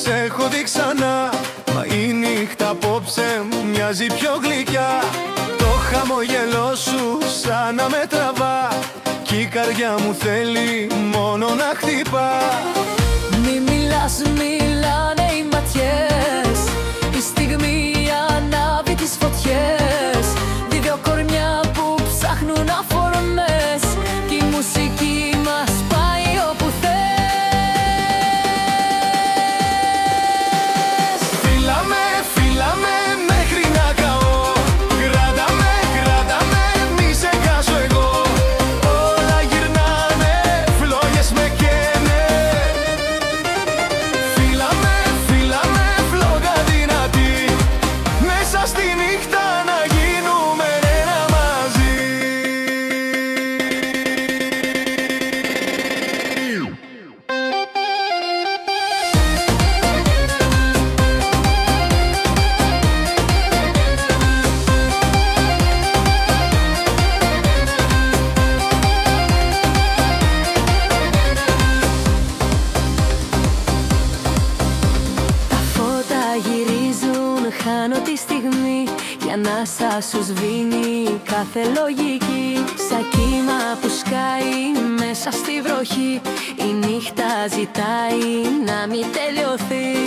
σε έχω δει ξανά. Μα η νύχτα απόψε μοιάζει πιο γλυκιά. Το χαμογελό σου σαν να με τραβά κι η καρδιά μου θέλει μόνο να χτυπά. Μη μιλάς, μιλάνε οι ματιές. Η στιγμή ανάβει τις φωτιές. Δύο κορμιά που ψάχνουν αφορμές κι η μουσική μας πάει όπου θες. Φίλα με, φίλα με μέχρι να καώ. Κράτα με, κράτα με, μη σε χάσω εγώ. Όλα γυρνάνε, φλόγες με καίνε. Φίλα με, φλόγα δυνατή. Μέσα στη νύχτα να γίνουμε ένα μαζί. Τα φώτα γυρίζουν, χάνω τη στιγμή. Η ανάσα σου σβήνει κάθε λογική. Σαν κύμα που σκάει μέσα στη βροχή. Η νύχτα ζητάει να μην τελειωθεί.